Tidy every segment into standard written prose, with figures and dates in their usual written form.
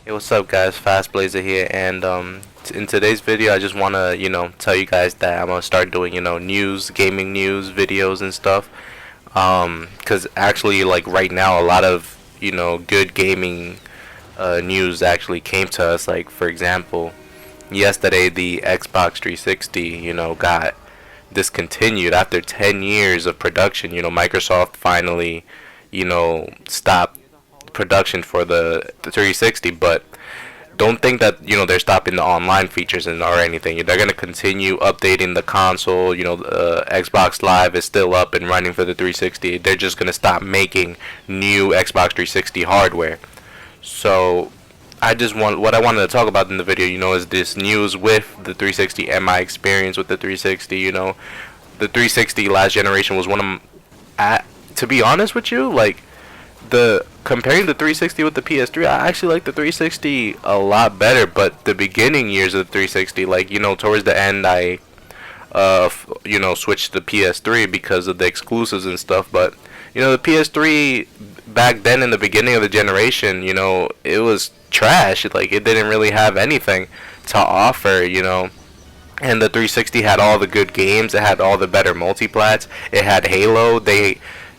Hey, what's up, guys? Fast Blazer here, and in today's video, I just wanna, tell you guys that I'm gonna start doing, news, gaming news videos and stuff. 'Cause actually, like right now, a lot of, good gaming news actually came to us. Like, for example, yesterday the Xbox 360, got discontinued after 10 years of production. Microsoft finally, stopped production for the 360, but don't think that they're stopping the online features and or anything. They're gonna continue updating the console. Xbox Live is still up and running for the 360. They're just gonna stop making new Xbox 360 hardware. So what I wanted to talk about in the video, is this news with the 360 and my experience with the 360. The 360 last generation was one of to be honest with you, like the comparing the 360 with the PS3, I actually like the 360 a lot better. But the beginning years of the 360, like towards the end, I switched to PS3 because of the exclusives and stuff. But the PS3 back then in the beginning of the generation, it was trash. Like it didn't really have anything to offer. And the 360 had all the good games. It had all the better multiplats. It had Halo.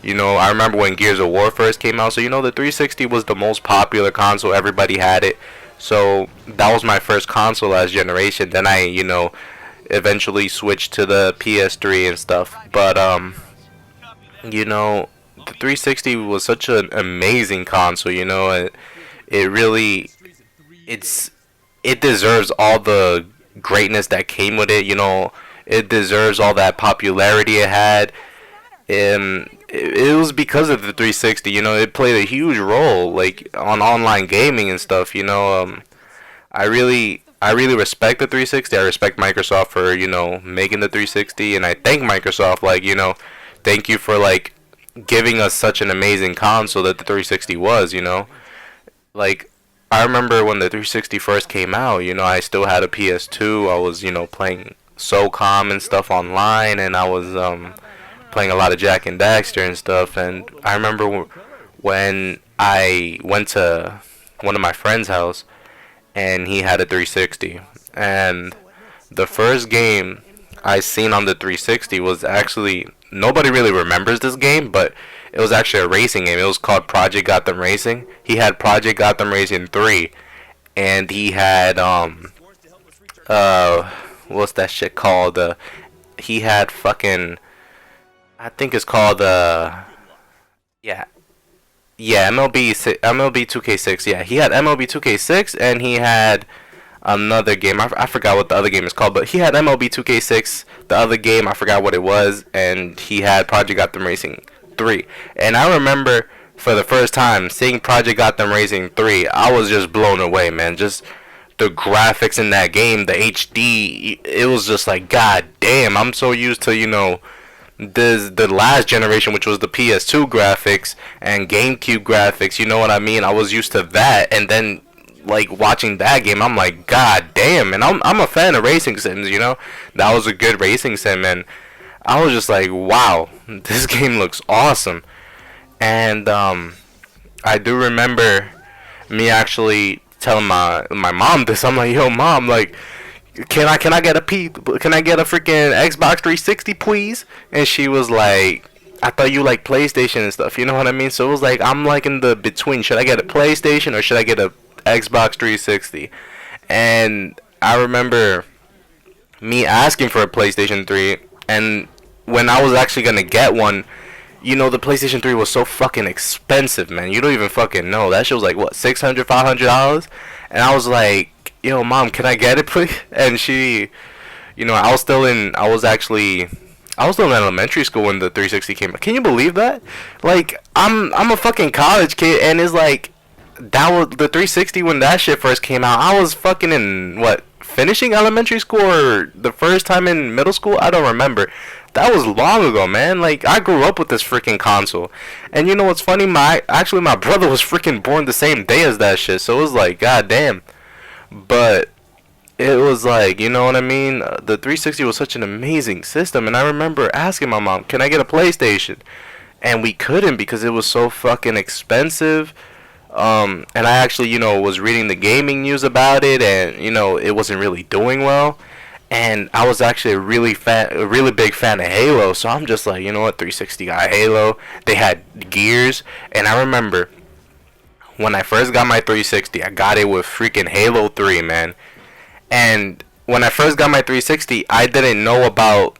I remember when Gears of War first came out. So, the 360 was the most popular console. Everybody had it. So, that was my first console last generation. Then I, eventually switched to the PS3 and stuff. But, the 360 was such an amazing console. It really, it deserves all the greatness that came with it. It deserves all that popularity it had. It was because of the 360. It played a huge role, like on online gaming and stuff. I really respect the 360. I respect Microsoft for making the 360, and I thank Microsoft, like thank you for like giving us such an amazing console that the 360 was. Like I remember when the 360 first came out. I still had a PS2. I was playing SOCOM and stuff online, and I was playing a lot of Jack and Daxter and stuff. And I remember when I went to one of my friend's house and he had a 360, and the first game I seen on the 360 was actually, nobody really remembers this game, but it was actually a racing game. It was called Project Gotham Racing. He had Project Gotham Racing 3, and he had what's that shit called? He had fucking, I think it's called yeah, MLB 2K6. Yeah, he had MLB 2K6, and he had another game. I forgot what the other game is called, but he had MLB 2K6. The other game I forgot what it was, and he had Project Gotham Racing 3. And I remember for the first time seeing Project Gotham Racing 3, I was just blown away, man. Just the graphics in that game, the HD, it was just like, god damn. I'm so used to the last generation, which was the PS2 graphics and GameCube graphics. You know what I mean? I was used to that, and then like watching that game, I'm like, god damn. And I'm a fan of racing sims. That was a good racing sim, and I was just like, wow, this game looks awesome. And I do remember me actually telling my mom this. I'm like, yo, mom, like, can I get a freaking Xbox 360, please? And she was like, I thought you like PlayStation and stuff. You know what I mean? So it was like, I'm like in the between. Should I get a PlayStation or should I get a Xbox 360? And I remember me asking for a PlayStation 3, and when I was actually gonna get one, the PlayStation 3 was so fucking expensive, man. You don't even fucking know. That shit was like, what, $600, $500? And I was like, yo, mom, can I get it, please? And she, I was still in elementary school when the 360 came out. Can you believe that? Like, I'm a fucking college kid, and it's like, that was the 360 when that shit first came out. I was fucking in, what, finishing elementary school or the first time in middle school? I don't remember. That was long ago, man. Like, I grew up with this freaking console. And you know what's funny? My brother was freaking born the same day as that shit. So it was like, god damn. But it was like, you know what I mean? The 360 was such an amazing system. And I remember asking my mom, can I get a PlayStation? And we couldn't because it was so fucking expensive. And I actually, was reading the gaming news about it, and it wasn't really doing well. And I was actually a really big fan of Halo, so I'm just like, you know what, 360 got Halo. They had Gears, and I remember when I first got my 360, I got it with freaking Halo 3, man. And when I first got my 360, I didn't know about.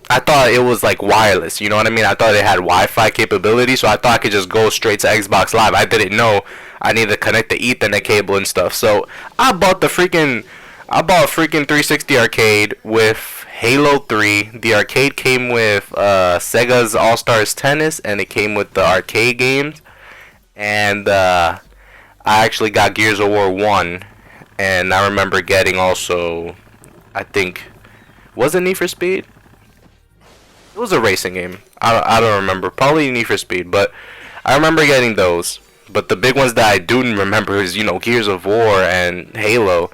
I thought it was like wireless, you know what I mean? I thought it had Wi-Fi capability, so I thought I could just go straight to Xbox Live. I didn't know I needed to connect the Ethernet cable and stuff. So I bought a freaking 360 arcade with Halo 3. The arcade came with Sega's All Stars Tennis, and it came with the arcade games. And I actually got Gears of War 1, and I remember getting also, I think, was it Need for Speed? It was a racing game. I don't remember. Probably Need for Speed, but I remember getting those. But the big ones that I do remember is, Gears of War and Halo.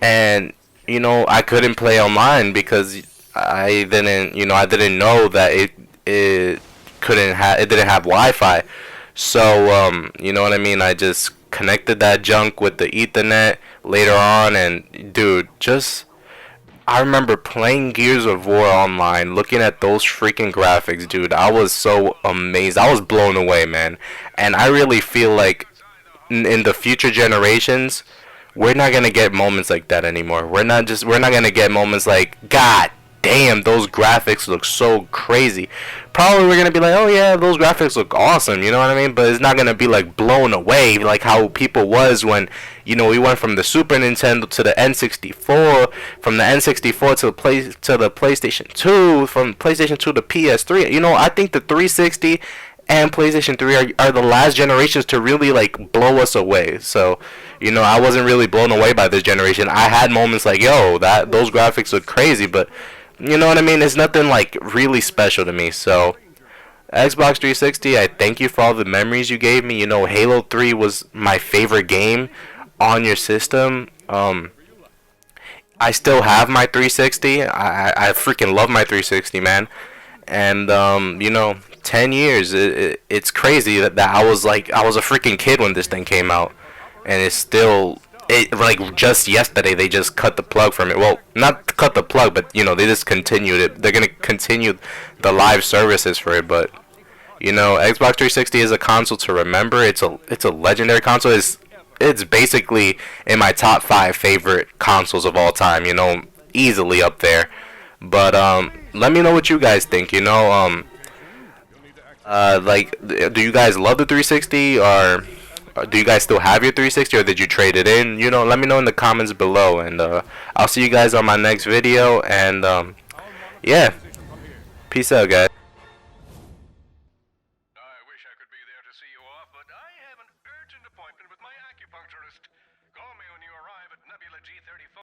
And, I couldn't play online because I didn't know that it it didn't have Wi-Fi. So, you know what I mean? I just connected that junk with the Ethernet later on, and dude, I remember playing Gears of War online, looking at those freaking graphics, dude. I was so amazed. I was blown away, man. And I really feel like in the future generations, we're not gonna get moments like that anymore. We're not gonna get moments like, God damn, those graphics look so crazy. Probably we're gonna be like, oh yeah, those graphics look awesome, you know what I mean? But it's not gonna be like blown away like how people was when, we went from the Super Nintendo to the N64, from the N64 to the PlayStation 2, from PlayStation 2 to PS3. I think the 360 and PlayStation 3 are the last generations to really like blow us away. So, I wasn't really blown away by this generation. I had moments like, yo, those graphics look crazy, but you know what I mean? It's nothing like really special to me. So, Xbox 360, I thank you for all the memories you gave me. Halo 3 was my favorite game on your system. I still have my 360. I freaking love my 360, man. And 10 years. It's crazy that I was a freaking kid when this thing came out, and it's still like just yesterday they just cut the plug from it. Well, not cut the plug, but they just continued it. They're gonna continue the live services for it, but Xbox 360 is a console to remember. It's a legendary console. It's basically in my top 5 favorite consoles of all time. Easily up there. But let me know what you guys think. Like, do you guys love the 360, or do you guys still have your 360, or did you trade it in? Let me know in the comments below, and I'll see you guys on my next video. And yeah, peace out, guys. I wish I could be there to see you off, but I have an urgent appointment with my acupuncturist. Call me when you arrive at Nebula G34.